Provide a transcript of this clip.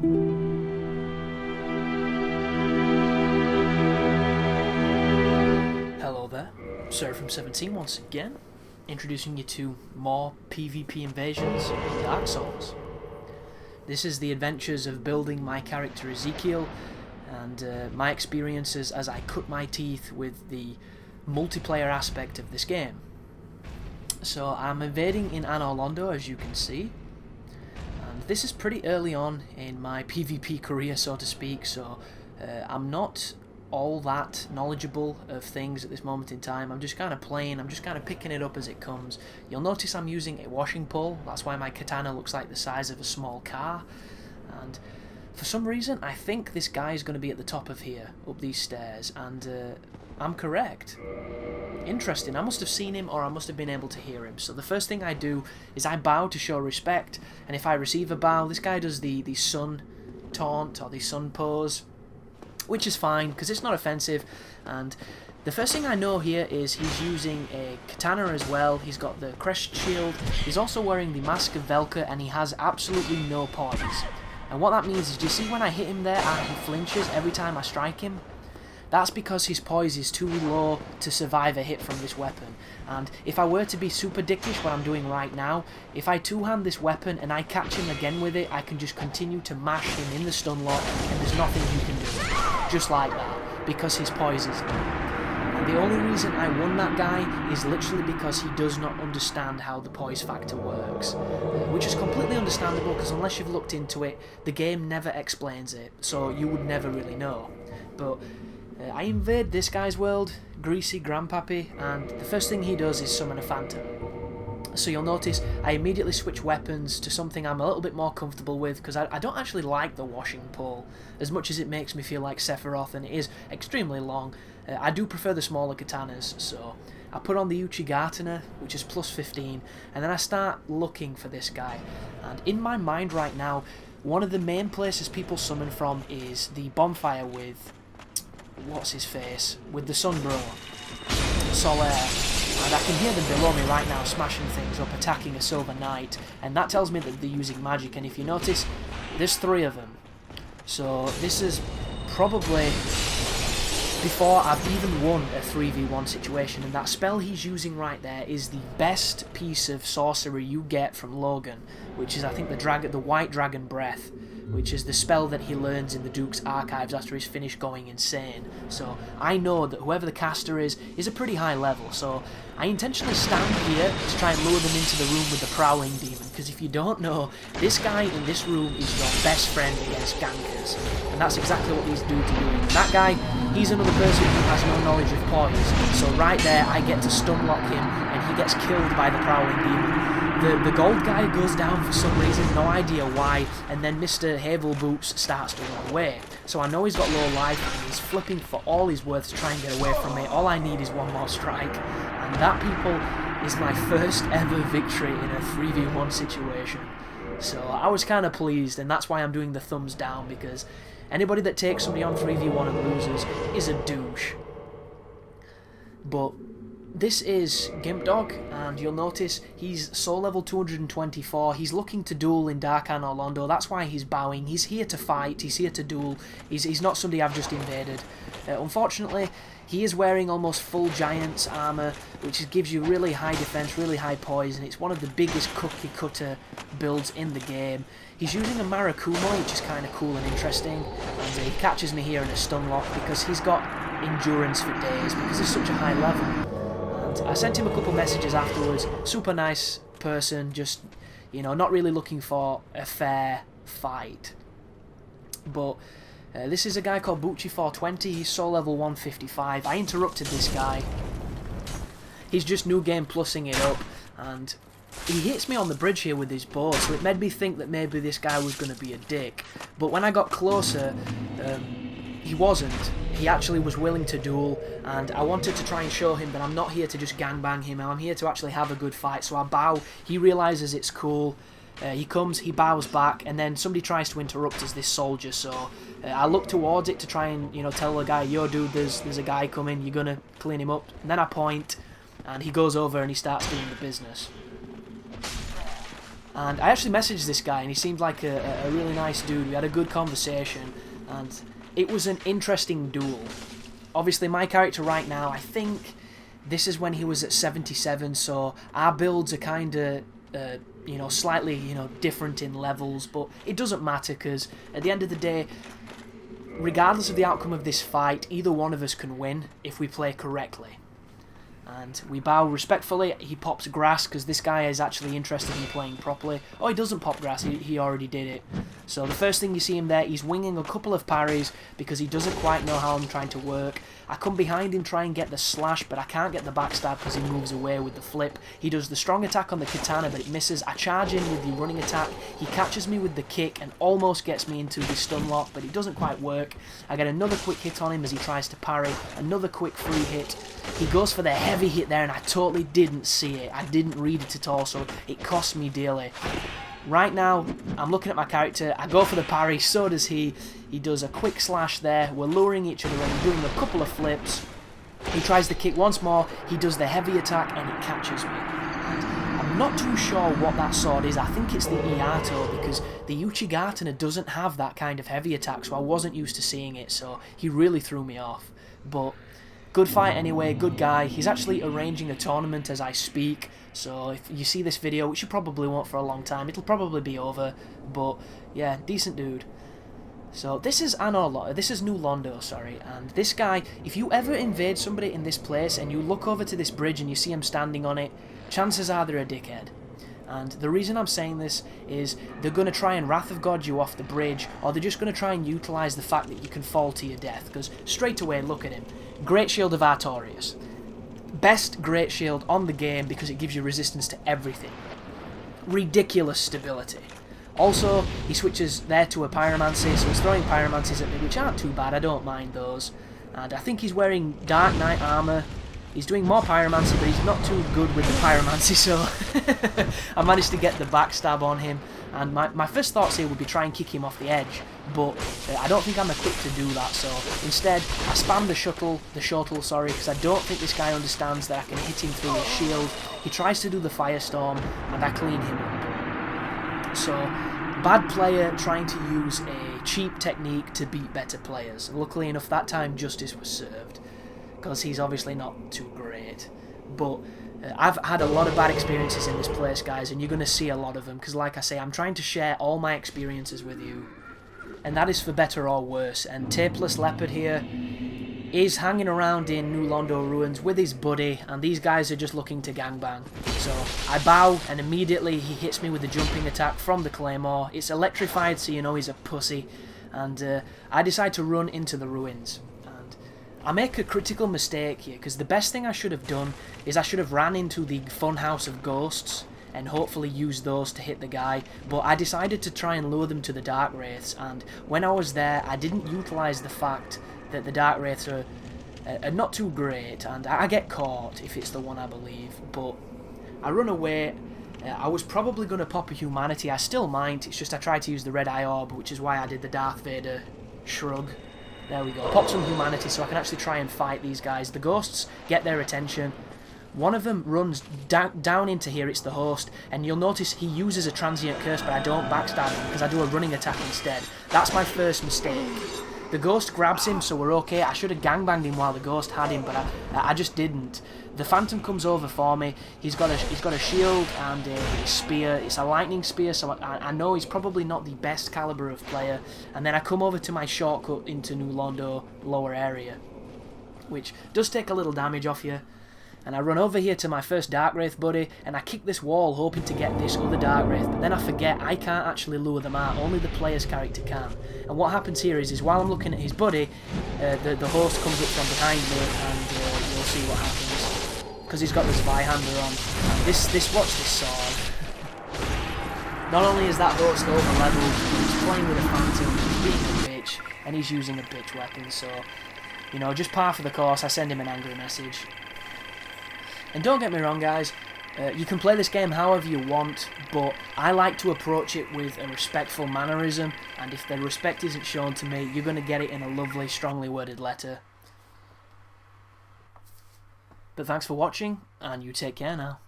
Hello there, From17 once again, introducing you to more PvP invasions in Dark Souls. This is the adventures of building my character Ezekiel and my experiences as I cut my teeth with the multiplayer aspect of this game. So I'm invading in Anor Londo, as you can see, and this is pretty early on in my PvP career, so to speak, so I'm not all that knowledgeable of things at this moment in time. I'm just kind of playing, I'm just kind of picking it up as it comes. You'll notice I'm using a washing pole, that's why my katana looks like the size of a small car, and for some reason I think this guy is going to be at the top of here, up these stairs, and I'm correct. Interesting, I must have seen him or I must have been able to hear him. So the first thing I do is I bow to show respect, and if I receive a bow, this guy does the sun taunt or the sun pose, which is fine because it's not offensive. And the first thing I know here is he's using a katana as well. He's got the crest shield, he's also wearing the mask of Velka, and he has absolutely no poise. And what that means is, do you see when I hit him there and he flinches every time I strike him? That's because his poise is too low to survive a hit from this weapon. And if I were to be super dickish, what I'm doing right now, if I two-hand this weapon and I catch him again with it, I can just continue to mash him in the stun lock and there's nothing you can do. Just like that, because his poise is low. And the only reason I won that guy is literally because he does not understand how the poise factor works. Which is completely understandable, because unless you've looked into it, the game never explains it, so you would never really know. But I invade this guy's world, Greasy Grandpappy, and the first thing he does is summon a phantom. So you'll notice I immediately switch weapons to something I'm a little bit more comfortable with, because I don't actually like the washing pole as much as it makes me feel like Sephiroth, and it is extremely long. I do prefer the smaller katanas, so I put on the Uchigatana, which is plus 15, and then I start looking for this guy. And in my mind right now, one of the main places people summon from is the bonfire with what's his face, with the sun bro, Solaire, and I can hear them below me right now smashing things up, attacking a silver knight, and that tells me that they're using magic. And if you notice, there's 3 of them, so this is probably before I've even won a 3v1 situation, and that spell he's using right there is the best piece of sorcery you get from Logan, which is, I think, the White Dragon Breath, which is the spell that he learns in the Duke's archives after he's finished going insane. So I know that whoever the caster is a pretty high level, so I intentionally stand here to try and lure them into the room with the Prowling Demon, because if you don't know, this guy in this room is your best friend against gankers, and that's exactly what these dudes are doing. And that guy, he's another person who has no knowledge of poise, so right there I get to stun lock him and he gets killed by the Prowling Demon. The gold guy goes down for some reason, no idea why, and then Mr. Havel Boots starts to run away. So I know he's got low life, and he's flipping for all he's worth to try and get away from me. All I need is one more strike, and that, people, is my first ever victory in a 3v1 situation. So I was kind of pleased, and that's why I'm doing the thumbs down, because anybody that takes somebody on 3v1 and loses is a douche. But this is Gimp Dog, and you'll notice he's soul level 224. He's looking to duel in Dark Anor Londo. That's why he's bowing. He's here to fight. He's here to duel. He's not somebody I've just invaded. Unfortunately, he is wearing almost full Giant's armor, which gives you really high defense, really high poise, and it's one of the biggest cookie cutter builds in the game. He's using a Marakumo, which is kind of cool and interesting, and he catches me here in a stun lock because he's got endurance for days, because he's such a high level. I sent him a couple messages afterwards. Super nice person, just, you know, not really looking for a fair fight. But this is a guy called Bucci420. He's soul level 155. I interrupted this guy. He's just new game plussing it up, and he hits me on the bridge here with his bow, so it made me think that maybe this guy was going to be a dick. But when I got closer, he wasn't. He actually was willing to duel, and I wanted to try and show him that I'm not here to just gangbang him, I'm here to actually have a good fight. So I bow, he realises it's cool, he comes, he bows back, and then somebody tries to interrupt us, this soldier, so I look towards it to try and, you know, tell the guy, yo dude, there's a guy coming, you're gonna clean him up, and then I point, and he goes over and he starts doing the business. And I actually messaged this guy, and he seemed like a really nice dude. We had a good conversation, and it was an interesting duel. Obviously, my character right now, I think this is when he was at 77, so our builds are kind of, you know, slightly, you know, different in levels, but it doesn't matter, because at the end of the day, regardless of the outcome of this fight, either one of us can win if we play correctly. And we bow respectfully. He pops grass because this guy is actually interested in playing properly. Oh, he doesn't pop grass, he already did it. So the first thing you see him there, he's winging a couple of parries because he doesn't quite know how I'm trying to work. I come behind him, try and get the slash, but I can't get the backstab because he moves away with the flip. He does the strong attack on the katana, but it misses. I charge in with the running attack. He catches me with the kick and almost gets me into the stun lock, but it doesn't quite work. I get another quick hit on him as he tries to parry. Another quick free hit. He goes for the heavy hit there, and I totally didn't see it. I didn't read it at all, so it cost me dearly. Right now, I'm looking at my character. I go for the parry, so does he. He does a quick slash there. We're luring each other in, doing a couple of flips. He tries the kick once more. He does the heavy attack, and it catches me. And I'm not too sure what that sword is. I think it's the Iato, because the Uchigatana doesn't have that kind of heavy attack, so I wasn't used to seeing it, so he really threw me off. But good fight anyway, good guy. He's actually arranging a tournament as I speak, so if you see this video, which you probably won't for a long time, it'll probably be over, but yeah, decent dude. So this is Anor, this is New Londo, sorry, and this guy, if you ever invade somebody in this place and you look over to this bridge and you see him standing on it, chances are they're a dickhead. And the reason I'm saying this is they're going to try and Wrath of God you off the bridge, or they're just going to try and utilise the fact that you can fall to your death, because straight away, look at him. Great Shield of Artorias. Best Great Shield on the game because it gives you resistance to everything. Ridiculous stability. Also, he switches there to a Pyromancy, so he's throwing Pyromancies at me, which aren't too bad, I don't mind those. And I think he's wearing Dark Knight armour. He's doing more Pyromancy, but he's not too good with the Pyromancy, so I managed to get the backstab on him. And my first thoughts here would be try and kick him off the edge, but I don't think I'm equipped to do that, so instead I spam the shuttle, because I don't think this guy understands that I can hit him through his shield. He tries to do the Firestorm, and I clean him up. So, bad player trying to use a cheap technique to beat better players. Luckily enough, that time justice was served, because he's obviously not too great. But I've had a lot of bad experiences in this place, guys, and you're going to see a lot of them, because like I say, I'm trying to share all my experiences with you, and that is for better or worse. And Tapeless Leopard here is hanging around in New Londo Ruins with his buddy, and these guys are just looking to gangbang. So I bow, and immediately he hits me with the jumping attack from the Claymore. It's electrified, so you know he's a pussy, and I decide to run into the ruins. I make a critical mistake here, because the best thing I should have done is I should have ran into the Funhouse of Ghosts and hopefully used those to hit the guy, but I decided to try and lure them to the Dark Wraiths, and when I was there I didn't utilise the fact that the Dark Wraiths are not too great, and I get caught if it's the one I believe, but I run away. I was probably going to pop a Humanity, I still might, it's just I tried to use the Red Eye Orb, which is why I did the Darth Vader shrug. There we go. Pop some Humanity so I can actually try and fight these guys. The ghosts get their attention. One of them runs down into here, it's the host, and you'll notice he uses a transient curse, but I don't backstab him because I do a running attack instead. That's my first mistake. The ghost grabs him, so we're okay. I should have gangbanged him while the ghost had him, but I just didn't. The Phantom comes over for me. He's got a shield and a spear. It's a lightning spear, so I know he's probably not the best caliber of player. And then I come over to my shortcut into New Londo lower area, which does take a little damage off you. And I run over here to my first Dark Wraith buddy, and I kick this wall hoping to get this other Dark Wraith, but then I forget I can't actually lure them out, only the player's character can. And what happens here is while I'm looking at his buddy, the host comes up from behind me, and you'll see what happens. Because he's got this Zweihander on. And watch this sword. Not only is that host over leveled, he's playing with a Phantom, he's being a bitch, and he's using a bitch weapon, so, you know, just par for the course, I send him an angry message. And don't get me wrong, guys, you can play this game however you want, but I like to approach it with a respectful mannerism, and if the respect isn't shown to me, you're going to get it in a lovely, strongly worded letter. But thanks for watching, and you take care now.